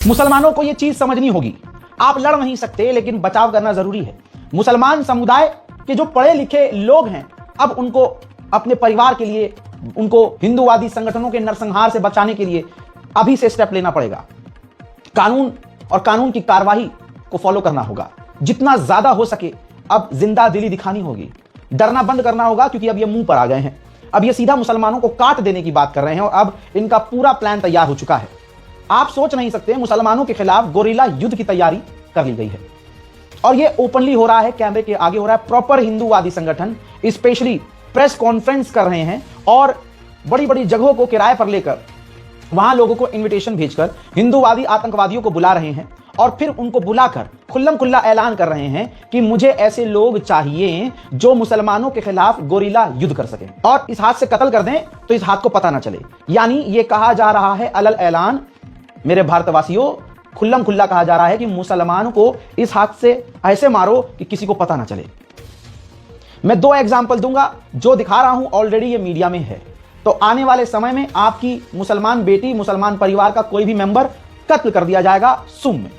मुसलमानों को यह चीज समझनी होगी, आप लड़ नहीं सकते लेकिन बचाव करना जरूरी है। मुसलमान समुदाय के जो पढ़े लिखे लोग हैं, अब उनको अपने परिवार के लिए, उनको हिंदूवादी संगठनों के नरसंहार से बचाने के लिए अभी से स्टेप लेना पड़ेगा। कानून और कानून की कार्रवाई को फॉलो करना होगा। जितना ज्यादा हो सके अब जिंदा दिली दिखानी होगी, डरना बंद करना होगा, क्योंकि अब ये मुंह पर आ गए हैं। अब ये सीधा मुसलमानों को काट देने की बात कर रहे हैं और अब इनका पूरा प्लान तैयार हो चुका है। आप सोच नहीं सकते, मुसलमानों के खिलाफ गोरिल्ला युद्ध की तैयारी कर ली गई है और ये ओपनली हो रहा है, कैमरे के आगे हो रहा है। प्रॉपर हिंदूवादी संगठन स्पेशली प्रेस कॉन्फ्रेंस कर रहे हैं और बड़ी बड़ी जगहों को किराए पर लेकर वहां लोगों को इनविटेशन भेजकर हिंदूवादी आतंकवादियों को बुला रहे हैं और फिर उनको बुलाकर खुल्लम खुल्ला ऐलान कर रहे हैं कि मुझे ऐसे लोग चाहिए जो मुसलमानों के खिलाफ गोरिल्ला युद्ध कर सकें और इस हाथ से कत्ल कर दें तो इस हाथ को पता ना चले। यानी ये कहा जा रहा है अलल ऐलान, मेरे भारतवासियों, खुल्लम खुल्ला कहा जा रहा है कि मुसलमानों को इस हाथ से ऐसे मारो कि किसी को पता ना चले। मैं 2 एग्जाम्पल दूंगा, जो दिखा रहा हूं ऑलरेडी ये मीडिया में है। तो आने वाले समय में आपकी मुसलमान बेटी, मुसलमान परिवार का कोई भी मेंबर कत्ल कर दिया जाएगा सुम में।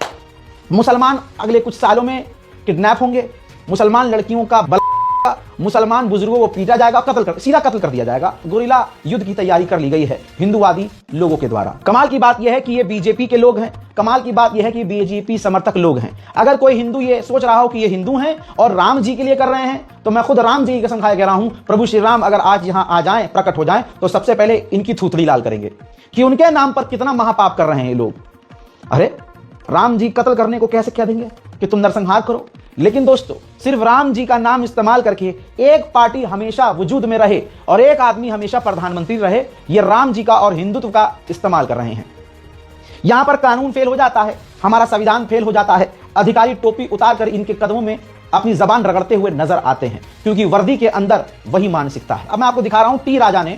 मुसलमान अगले कुछ सालों में किडनैप होंगे, मुसलमान लड़कियों का मुसलमान बुजुर्गों को पीटा जाएगा, सीधा कत्ल कर दिया जाएगा। गोरिल्ला युद्ध की तैयारी कर ली गई है हिंदूवादी लोगों के द्वारा। कमाल की बात यह है कि ये बीजेपी के लोग हैं, कमाल की बात यह है कि बीजेपी समर्थक लोग हैं। अगर कोई हिंदू ये सोच रहा हो कि ये हिंदू हैं और राम जी के लिए कर रहे हैं, तो मैं खुद राम जी की कसम खाए कह रहा हूं, प्रभु श्री राम अगर आज यहां आ जाएं, प्रकट हो जाएं, तो सबसे पहले इनकी थूथड़ी लाल करेंगे कि उनके नाम पर कितना महापाप कर रहे हैं ये लोग। अरे राम जी कत्ल करने को कैसे कह देंगे कि तुम नरसंहार करो। लेकिन दोस्तों, सिर्फ राम जी का नाम इस्तेमाल करके एक पार्टी हमेशा वजूद में रहे और एक आदमी हमेशा प्रधानमंत्री रहे, ये राम जी का और हिंदुत्व का इस्तेमाल कर रहे हैं। यहां पर कानून फेल हो जाता है, हमारा संविधान फेल हो जाता है। अधिकारी टोपी उतारकर इनके कदमों में अपनी जबान रगड़ते हुए नजर आते हैं, क्योंकि वर्दी के अंदर वही मानसिकता है। अब मैं आपको दिखा रहा हूं टी राजा ने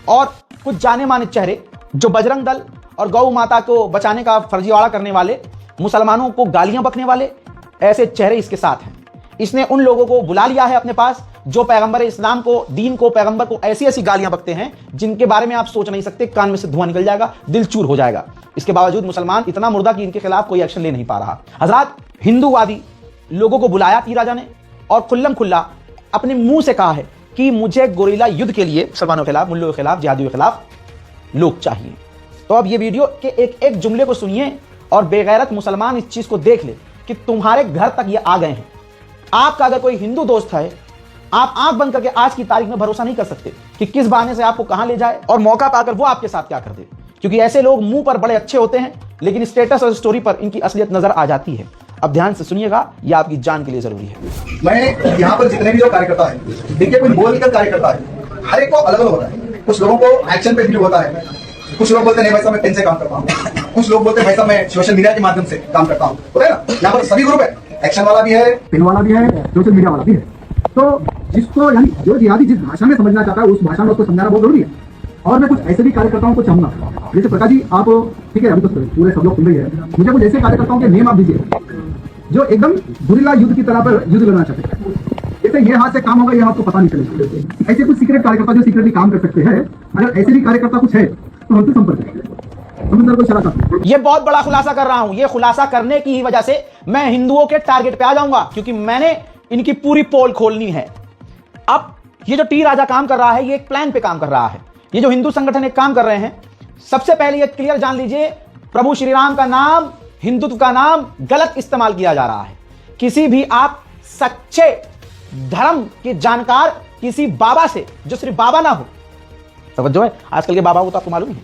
और कुछ जाने माने चेहरे जो बजरंग दल और गौ माता को बचाने का फर्जीवाड़ा करने वाले, मुसलमानों को गालियां बकने वाले, ऐसे चेहरे इसके साथ हैं। इसने उन लोगों को बुला लिया है अपने पास जो पैगंबर इस्लाम को, दीन को, पैगंबर को ऐसी ऐसी गालियां बकते हैं जिनके बारे में आप सोच नहीं सकते, कान में से धुआं निकल जाएगा, दिल चूर हो जाएगा। इसके बावजूद मुसलमान इतना मुर्दा कि इनके खिलाफ कोई एक्शन ले नहीं पा रहा। हजरात, हिंदूवादी लोगों को बुलाया टी राजा ने और खुल्लम खुल्ला अपने मुंह से कहा है कि मुझे गोरिल्ला युद्ध के लिए मुसलमानों के खिलाफ, मुल्लों के खिलाफ, जिहादियों के खिलाफ लोग चाहिए। तो अब ये वीडियो के एक एक जुमले को सुनिए और बेगैरत मुसलमान इस चीज को देख ले कि तुम्हारे घर तक ये आ गए हैं। आपका अगर कोई हिंदू दोस्त है, आप आंख बंद करके आज की तारीख में भरोसा नहीं कर सकते कि किस बहाने से आपको कहां ले जाए और मौका पाकर वो आपके साथ क्या कर दे, क्योंकि ऐसे लोग मुंह पर बड़े अच्छे होते हैं लेकिन स्टेटस और स्टोरी पर इनकी असलियत नजर आ जाती है। अब ध्यान से सुनिएगा, यह आपकी जान के लिए जरूरी है। मैं यहाँ पर जितने भी जो कार्यकर्ता है, देखिए कोई बोलकर कार्यकर्ता है, हर एक को अलग अलग होता है। कुछ लोगों को एक्शन पे बिलीव होता है, कुछ लोग बोलते हैं नहीं भाई साहब मैं पेन से काम करता हूँ, कुछ लोग बोलते हैं भाई साहब मैं सोशल मीडिया के माध्यम से काम करता हूँ। होता है ना, यहाँ पर सभी ग्रुप है, एक्शन वाला भी है, पेन वाला भी है, सोशल मीडिया वाला भी है। तो जिसको यानी जो जिहादी जिस भाषा में समझना चाहता है उस भाषा में उसको समझाना बहुत जरूरी है। और मैं कुछ ऐसे भी कार्यकर्ताओं को चाहूंगा, जैसे प्रकाश जी आप, ठीक है अभी तो पूरे सब लोग सुन रही है, मुझे कुछ ऐसे कार्यकर्ताओं के नेम आप दीजिए जो एकदम गोरिल्ला युद्ध की तरह पर युद्ध लड़ना चाहते हैं। जैसे ये हाथ से काम होगा ये आपको पता नहीं चलेगा। ऐसे कुछ सीक्रेट कार्यकर्ता जो सीक्रेटली काम कर सकते हैं, अगर ऐसे भी कार्यकर्ता कुछ है तो हमसे संपर्क करें। ये बहुत बड़ा खुलासा कर रहा हूं। ये खुलासा करने की ही वजह से मैं हिंदुओं के टारगेट पे आ जाऊंगा, क्योंकि मैंने इनकी पूरी पोल खोलनी है। अब ये जो टी राजा काम कर रहा है, ये एक प्लान पे काम कर रहा है। ये जो हिंदू संगठन एक काम कर रहे हैं, सबसे पहले ये क्लियर जान लीजिए, प्रभु श्री राम का नाम, हिंदुत्व का नाम गलत इस्तेमाल किया जा रहा है। किसी भी आप सच्चे धर्म के जानकार किसी बाबा से, जो सिर्फ बाबा ना हो, समझो है आजकल के बाबा को तो आपको मालूम है,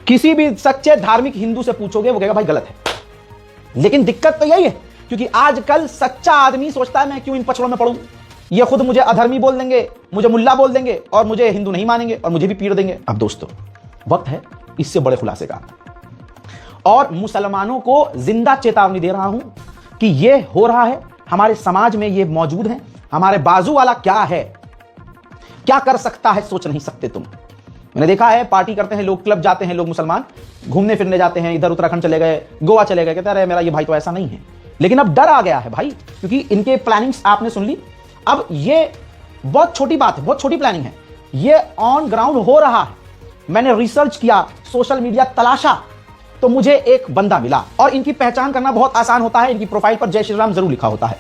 किसी भी सच्चे धार्मिक हिंदू से पूछोगे वो कहेगा भाई गलत है। लेकिन दिक्कत तो यही है, क्योंकि आजकल सच्चा आदमी सोचता है मैं क्यों इन पछड़ों में पड़ूं। ये खुद मुझे अधर्मी बोल देंगे, मुझे मुल्ला बोल देंगे और मुझे हिंदू नहीं मानेंगे और मुझे भी पीट देंगे। अब दोस्तों, वक्त है इससे बड़े खुलासे का, और मुसलमानों को जिंदा चेतावनी दे रहा हूं कि ये हो रहा है, हमारे समाज में ये मौजूद है। हमारे बाजू वाला क्या है, क्या कर सकता है, सोच नहीं सकते तुम। मैंने देखा है, पार्टी करते हैं लोग, क्लब जाते हैं लोग, मुसलमान घूमने फिरने जाते हैं, इधर उत्तराखंड चले गए, गोवा चले गए, कहते हैं मेरा ये भाई तो ऐसा नहीं है। लेकिन अब डर आ गया है भाई, क्योंकि इनके प्लानिंग्स आपने सुन ली। अब ये बहुत छोटी बात है, बहुत छोटी प्लानिंग है, ये ऑन ग्राउंड हो रहा है। मैंने रिसर्च किया, सोशल मीडिया तलाशा, तो मुझे एक बंदा मिला, और इनकी पहचान करना बहुत आसान होता है। इनकी प्रोफाइल पर जय श्री राम जरूर लिखा होता है।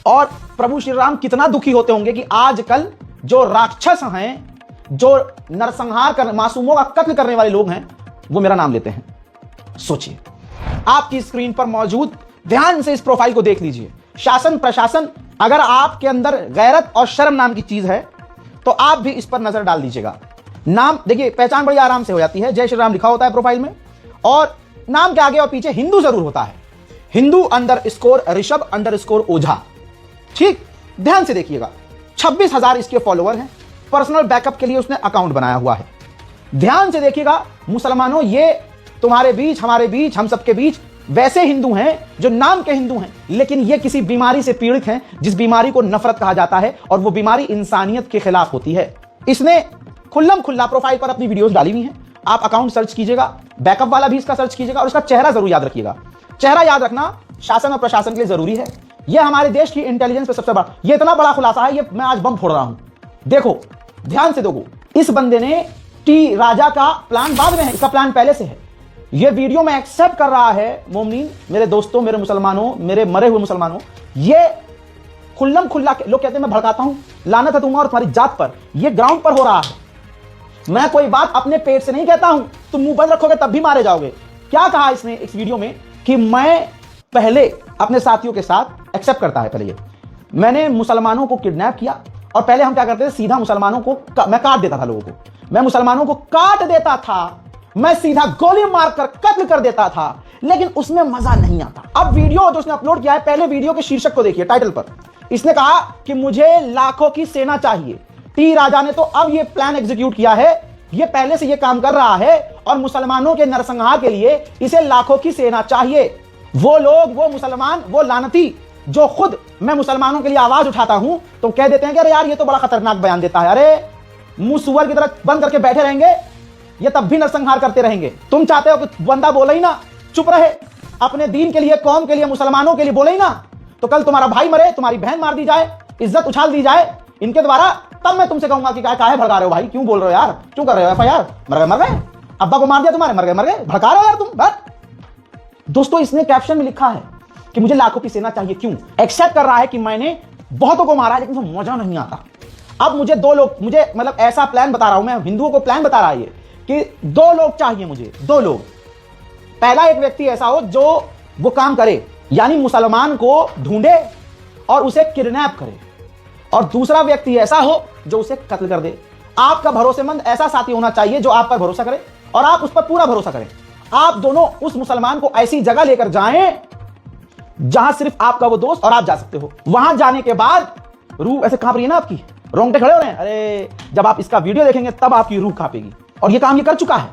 और प्रभु श्री राम कितना दुखी होते होंगे कि आजकल जो राक्षस हैं, जो नरसंहार कर, मासूमों का कत्ल करने वाले लोग हैं, वो मेरा नाम लेते हैं। सोचिए, आपकी स्क्रीन पर मौजूद, ध्यान से इस प्रोफाइल को देख लीजिए। शासन प्रशासन, अगर आपके अंदर गैरत और शर्म नाम की चीज है तो आप भी इस पर नजर डाल दीजिएगा। नाम देखिए, पहचान बड़ी आराम से हो जाती है। जय श्री राम लिखा होता है प्रोफाइल में, और नाम के आगे और पीछे हिंदू जरूर होता है। हिंदू _ ऋषभ _ ओझा। ठीक, ध्यान से देखिएगा। 26,000 इसके फॉलोअर हैं। पर्सनल बैकअप के लिए उसने अकाउंट बनाया हुआ है। ध्यान से देखिएगा मुसलमानों, ये तुम्हारे बीच, हमारे बीच, हम सबके बीच वैसे हिंदू हैं जो नाम के हिंदू हैं, लेकिन ये किसी बीमारी से पीड़ित हैं, जिस बीमारी को नफरत कहा जाता है, और वो बीमारी इंसानियत के खिलाफ होती है। इसने खुल्लम खुल्ला प्रोफाइल पर अपनी वीडियोस डाली हुई हैं। आप अकाउंट सर्च कीजिएगा, बैकअप वाला भी इसका सर्च कीजिएगा, और उसका चेहरा जरूर याद रखिएगा। चेहरा याद रखना शासन और प्रशासन के लिए जरूरी है। यह हमारे देश की इंटेलिजेंस पे सबसे बड़ा, ये इतना बड़ा खुलासा है, ये मैं आज बम फोड़ रहा हूं। देखो, ध्यान से देखो, इस बंदे ने टी राजा का प्लान बाद में है, इसका प्लान पहले से है। ये वीडियो में एक्सेप्ट कर रहा है। मोमिन, मेरे दोस्तों, मेरे मुसलमानों, मेरे मरे हुए मुसलमानों, ये खुल्लम खुल्ला, लोग कहते हैं मैं भड़काता हूं, लानत है तुम्हारी और तुम्हारी जात पर। ये ग्राउंड पर हो रहा है। मैं कोई बात अपने पेट से नहीं कहता हूं, तुम मुंह बंद रखोगे तब भी मारे जाओगे। क्या कहा इसने इस वीडियो में कि मैं पहले अपने साथियों के साथ, एक्सेप्ट करता है पहले, ये मैंने मुसलमानों को किडनैप किया, और पहले हम क्या करते थे, सीधा मुसलमानों को मैं काट देता था। लोगों को मैं मुसलमानों को काट देता था, मैं सीधा गोली मारकर कत्ल कर देता था, लेकिन उसमें मजा नहीं आता। अब वीडियो जो उसने अपलोड किया है, पहले वीडियो के शीर्षक को देखिए, टाइटल पर इसने कहा कि मुझे लाखों की सेना चाहिए। टी राजा ने तो अब ये प्लान एग्जीक्यूट किया है, ये पहले से ये काम कर रहा है, और मुसलमानों के नरसंहार के लिए इसे लाखों की सेना चाहिए। वो लोग, वो मुसलमान, वो लानती जो खुद, मैं मुसलमानों के लिए आवाज उठाता हूं तो कह देते हैं कि अरे यार ये तो बड़ा खतरनाक बयान देता है, अरे मुंह सुअर की तरह बंद करके बैठे रहेंगे, ये तब भी नरसंहार करते रहेंगे। तुम चाहते हो कि बंदा बोले ही ना, चुप रहे, अपने दीन के लिए, कौम के लिए, मुसलमानों के लिए बोले ही ना, तो कल तुम्हारा भाई मरे, तुम्हारी बहन मार दी जाए, इज्जत उछाल दी जाए इनके द्वारा, तब मैं तुमसे कहूंगा कि काहे भड़का रहे हो भाई, क्यों बोल रहे हो यार, क्यों कर रहे हो FIR? मर गए, अब्बा को मार दिया तुम्हारे, मर गए, भड़का रहे हो यार तुम। बस दोस्तों, इसने कैप्शन में लिखा है कि मुझे लाखों की सेना चाहिए। क्यों? एक्सेप्ट कर रहा है कि मैंने बहुतों को मारा है, लेकिन मुझे मजा नहीं आता। अब मुझे दो लोग, मुझे मतलब ऐसा प्लान बता रहा हूं मैं, हिंदुओं को प्लान बता रहा है ये कि 2 लोग चाहिए मुझे, 2 लोग। पहला एक व्यक्ति ऐसा हो जो वो काम करे, यानी मुसलमान को ढूंढे और उसे किडनैप करे, और दूसरा व्यक्ति ऐसा हो जो उसे कत्ल कर दे। आपका भरोसेमंद ऐसा साथी होना चाहिए जो आप पर भरोसा करे और आप उस पर पूरा भरोसा करें। आप दोनों उस मुसलमान को ऐसी जगह लेकर जाएं जहां सिर्फ आपका वो दोस्त और आप जा सकते हो। वहां जाने के बाद रूह ऐसे कांप रही है ना, आपकी रोंगटे खड़े हो रहे हैं, अरे जब आप इसका वीडियो देखेंगे तब आपकी रूह कांपेगी। और ये काम ये कर चुका है,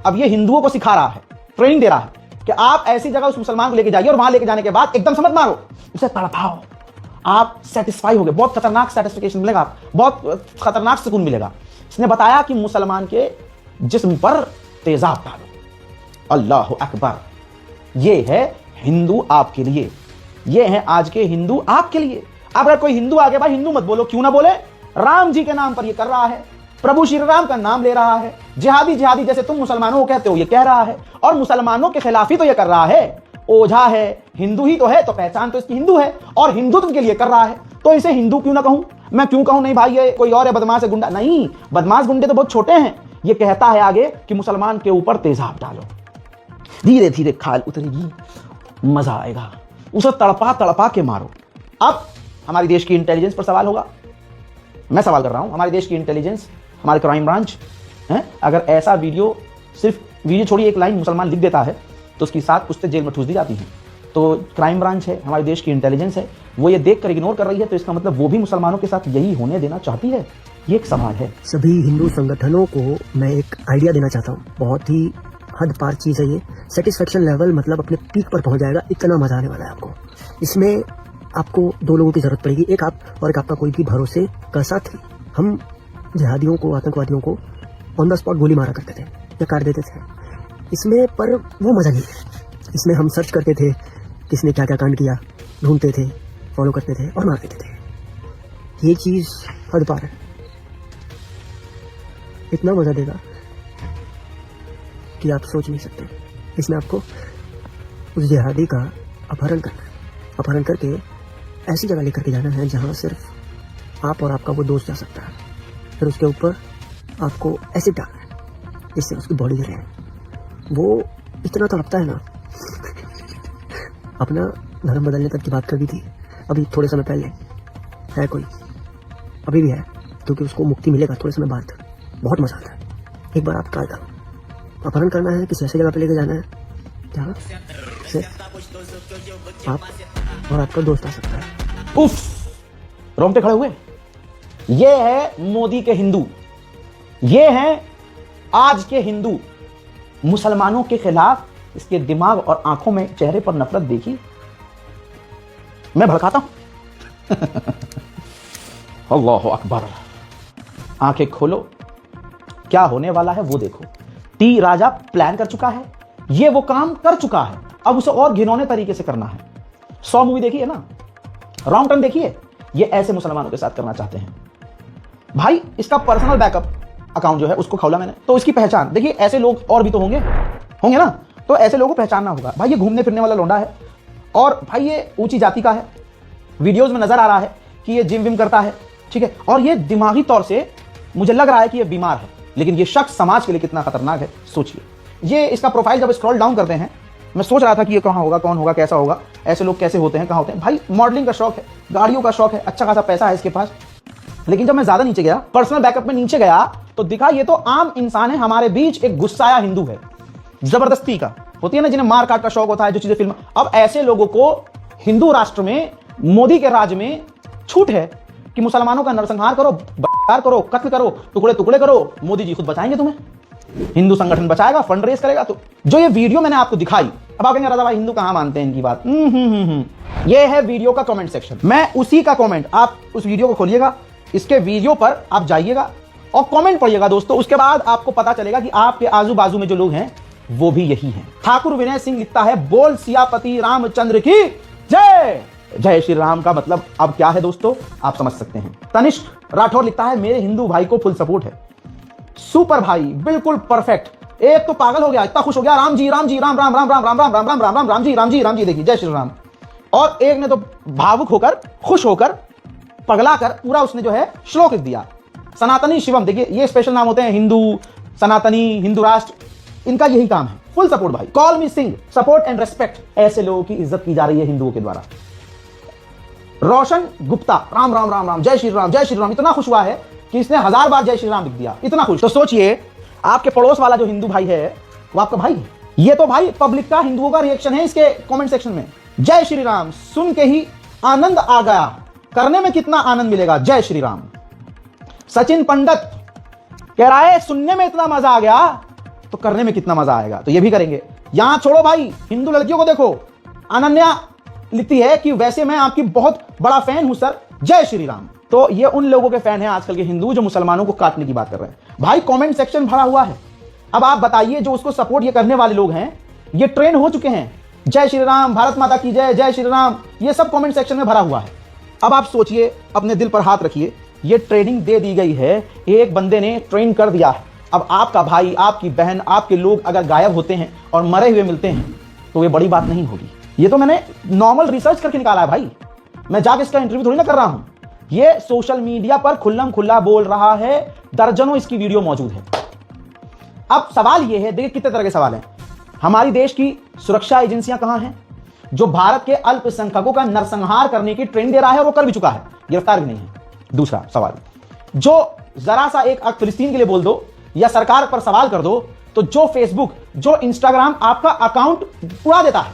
अब ये हिंदुओं को सिखा रहा है, ट्रेनिंग दे रहा है कि आप ऐसी जगह उस मुसलमान को लेके जाइए, और वहां लेके जाने के बाद एकदम समझ मारो, उसे तड़पाओ, आप सेटिस्फाई होगे, बहुत खतरनाक सेटिस्फिकेशन मिलेगा, बहुत खतरनाक सुकून मिलेगा। इसने बताया कि मुसलमान के जिस्म पर तेजाब डालो। अल्लाह अकबर। ये है हिंदू आपके लिए, ये है आज के हिंदू आपके लिए। अगर कोई हिंदू आगे, भाई हिंदू मत बोलो, क्यों ना बोले, राम जी के नाम पर ये कर रहा है, प्रभु श्री राम का नाम ले रहा है, जिहादी जिहादी जैसे तुम मुसलमानों को कहते हो ये कह रहा है, और मुसलमानों के खिलाफ ही तो ये कर रहा है। ओझा है, हिंदू ही तो है, तो पहचान तो इसकी हिंदू है, और हिंदुत्व के लिए कर रहा है, तो इसे हिंदू क्यों ना कहूं मैं? क्यों कहूं नहीं भाई ये कोई और है, बदमाश है, गुंडा नहीं, बदमाश गुंडे तो बहुत छोटे हैं। ये कहता है आगे कि मुसलमान के ऊपर तेजाब डालो, धीरे धीरे खाल उतरेगी, मजा आएगा, उसे तड़पा तड़पा के मारो। अब हमारे देश की इंटेलिजेंस पर सवाल होगा, मैं सवाल कर रहा हूं, हमारे देश की इंटेलिजेंस, हमारे क्राइम ब्रांच है, अगर ऐसा वीडियो, सिर्फ वीडियो छोड़िए, एक लाइन मुसलमान लिख देता है तो उसकी 7 पुश्तें जेल में ठूस दी जाती हैं। तो क्राइम ब्रांच है, हमारे देश की इंटेलिजेंस है, वो ये देखकर इग्नोर कर रही है, तो इसका मतलब वो भी मुसलमानों के साथ यही होने देना चाहती है। ये एक सवाल है। सभी हिंदू संगठनों को मैं एक आइडिया देना चाहता हूँ, बहुत ही हद पार चीज़ है ये। सेटिस्फेक्शन लेवल मतलब अपने पीक पर पहुंच जाएगा, इतना मजा आने वाला है आपको। इसमें आपको 2 लोगों की जरूरत पड़ेगी, एक आप और एक आपका कोई भी भरोसे का साथी। हम जिहादियों को, आतंकवादियों को ऑन द स्पॉट गोली मारा करते थे या काट देते थे, इसमें पर वो मजा नहीं है। इसमें हम सर्च करते थे किसने क्या क्या कांड किया, ढूंढते थे, फॉलो करते थे और मार देते थे। ये चीज हद पार है, इतना मजा देगा कि आप सोच नहीं सकते। इसमें आपको उस जिहादी का अपहरण करना है। अपहरण करके ऐसी जगह लेकर के जाना है जहाँ सिर्फ आप और आपका वो दोस्त जा सकता है। फिर उसके ऊपर आपको एसिड डालना है जिससे उसकी बॉडी गिरे। वो इतना तड़पता है ना, अपना धर्म बदलने तक की बात कर दी थी अभी थोड़े समय पहले। है कोई, अभी भी है, क्योंकि उसको मुक्ति मिलेगा थोड़े समय बाद। बहुत मजा आता है, एक बार आप ट्राई करो। अपहरण करना है, किसी ऐसी जगह पे लेके जाना है जहाँ से आप और आपका दोस्त आ सकता है। उफ, रोंगटे खड़े हुए। ये है मोदी के हिंदू, ये हैं आज के हिंदू। मुसलमानों के खिलाफ इसके दिमाग और आंखों में, चेहरे पर नफरत देखी। मैं भड़काता हूं। अल्लाह अकबर। आंखें खोलो, क्या होने वाला है वो देखो। टी राजा प्लान कर चुका है, ये वो काम कर चुका है, अब उसे और घिनौने तरीके से करना है। 100 मूवी देखी है ना, रॉन्ग टर्न देखिए। ये ऐसे मुसलमानों के साथ करना चाहते हैं भाई। इसका पर्सनल बैकअप अकाउंट जो है उसको खोला मैंने, तो इसकी पहचान देखिए। ऐसे लोग और भी तो होंगे ना, तो ऐसे लोगों को पहचानना होगा भाई। ये घूमने फिरने वाला लौंडा है और भाई ये ऊंची जाति का है। वीडियोस में नजर आ रहा है कि ये जिम विम करता है, ठीक है। और ये दिमागी तौर से मुझे लग रहा है कि ये बीमार है, लेकिन ये शख्स समाज के लिए कितना खतरनाक है सोचिए। ये इसका प्रोफाइल जब स्क्रॉल डाउन करते हैं, मैं सोच रहा था कि ये कहाँ होगा, कौन होगा, कैसा होगा, ऐसे लोग कैसे होते हैं, कहाँ होते हैं। भाई मॉडलिंग का शौक है, गाड़ियों का शौक है, अच्छा खासा पैसा है इसके पास। लेकिन जब मैं ज्यादा नीचे गया, पर्सनल बैकअप में नीचे गया, तो दिखा ये तो आम इंसान है, हमारे बीच एक गुस्साया हिंदू है। जबरदस्ती का होती है ना, जिन्हें मार काट का शौक होता है, जो चीजें फिल्म। अब ऐसे लोगों को हिंदू राष्ट्र में, मोदी के राज में छूट है कि मुसलमानों का नरसंहार करो, बलात्कार करो, कत्ल करो, टुकड़े टुकड़े करो। मोदी जी खुद बचाएंगे तुम्हें, हिंदू संगठन बचाएगा, फंड रेज करेगा। तो जो ये वीडियो मैंने आपको दिखाई, अब आप कहेंगे राजा भाई हिंदू कहां मानते हैं इनकी बात। ये है वीडियो का कमेंट सेक्शन, मैं उसी का कमेंट, आप उस वीडियो को खोलिएगा, इसके वीडियो पर आप जाइएगा और कमेंट पढ़िएगा दोस्तों। उसके बाद आपको पता चलेगा कि आपके आजू बाजू में जो लोग हैं वो भी यही हैं। ठाकुर विनय सिंह लिखता है, बोल सियापति रामचंद्र की जय। जय श्री राम का मतलब अब क्या है दोस्तों, आप समझ सकते हैं। तनिष्क राठौर लिखता है, मेरे हिंदू भाई को फुल सपोर्ट है। सुपर भाई, बिल्कुल परफेक्ट। एक तो पागल हो गया, इतना खुश हो गया, राम जी राम जी, राम राम राम राम राम राम राम राम राम राम राम जी राम जी राम जी, देखिए जय श्री राम। और एक ने तो भावुक होकर, खुश होकर, पगला कर पूरा उसने जो है श्लोक लिख दिया। सनातनी शिवम, देखिए ये स्पेशल नाम होते हैं, हिंदू सनातनी, हिंदू राष्ट्र, इनका यही काम है। फुल सपोर्ट भाई, call me Singh, support and respect. ऐसे लोगों की इज्जत की जा रही है हिंदुओं के द्वारा। रोशन गुप्ता, राम राम राम राम, जय श्री राम जय श्री राम, इतना खुश हुआ है कि इसने 1000 बार जय श्री राम लिख दिया, इतना खुश। तो सोचिए आपके पड़ोस वाला जो हिंदू भाई है वो आपका भाई है। ये तो भाई पब्लिक का, हिंदुओं का रिएक्शन है इसके कमेंट सेक्शन में। जय श्री राम सुन के ही आनंद आ गया, करने में कितना आनंद मिलेगा, जय श्री राम। सचिन पंडित कह रहा है, सुनने में इतना मजा आ गया तो करने में कितना मजा आएगा, तो ये भी करेंगे। यहां छोड़ो भाई, हिंदू लड़कियों को देखो। अनन्या लिखती है कि वैसे मैं आपकी बहुत बड़ा फैन हूं सर, जय श्री राम। तो ये उन लोगों के फैन हैं आजकल के हिंदू जो मुसलमानों को काटने की बात कर रहे हैं। भाई कमेंट सेक्शन भरा हुआ है। अब आप बताइए, जो उसको सपोर्ट ये करने वाले लोग हैं, ये ट्रेन हो चुके हैं। जय श्री राम, भारत माता की जय, जय श्री राम, ये सब कमेंट सेक्शन में भरा हुआ है। अब आप सोचिए, अपने दिल पर हाथ रखिए, ये ट्रेनिंग दे दी गई है, एक बंदे ने ट्रेन कर दिया है। अब आपका भाई, आपकी बहन, आपके लोग अगर गायब होते हैं और मरे हुए मिलते हैं तो ये बड़ी बात नहीं होगी। ये तो मैंने नॉर्मल रिसर्च करके निकाला है भाई, मैं जाके इसका इंटरव्यू थोड़ी ना कर रहा हूं। ये सोशल मीडिया पर खुल्लम खुल्ला बोल रहा है, दर्जनों इसकी वीडियो मौजूद है। अब सवाल ये है, देखिए कितने तरह के सवाल हैं। हमारी देश की सुरक्षा एजेंसियां कहां हैं, जो भारत के अल्पसंख्यकों का नरसंहार करने की ट्रेनिंग दे रहा है और वो कर भी चुका है, गिरफ्तार भी नहीं है। दूसरा सवाल, जो जरा सा एक फिलिस्तीन के लिए बोल दो या सरकार पर सवाल कर दो, तो जो फेसबुक, जो इंस्टाग्राम आपका अकाउंट उड़ा देता है,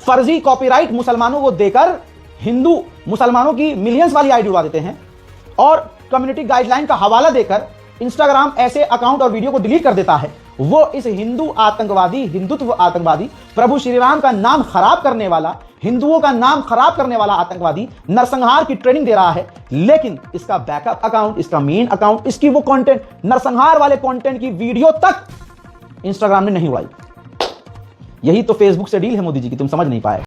फर्जी कॉपीराइट मुसलमानों को देकर हिंदू मुसलमानों की मिलियंस वाली आईडी उड़ा देते हैं, और कम्युनिटी गाइडलाइन का हवाला देकर इंस्टाग्राम ऐसे अकाउंट और वीडियो को डिलीट कर देता है। वो इस हिंदू आतंकवादी, हिंदुत्व आतंकवादी, प्रभु श्री राम का नाम खराब करने वाला, हिंदुओं का नाम खराब करने वाला आतंकवादी नरसंहार की ट्रेनिंग दे रहा है। लेकिन इसका बैकअप अकाउंट, इसका मेन अकाउंट, इसकी वो कंटेंट, नरसंहार वाले कंटेंट की वीडियो तक इंस्टाग्राम ने नहीं उड़ाई। यही तो फेसबुक से डील है मोदी जी की, तुम समझ नहीं पाए।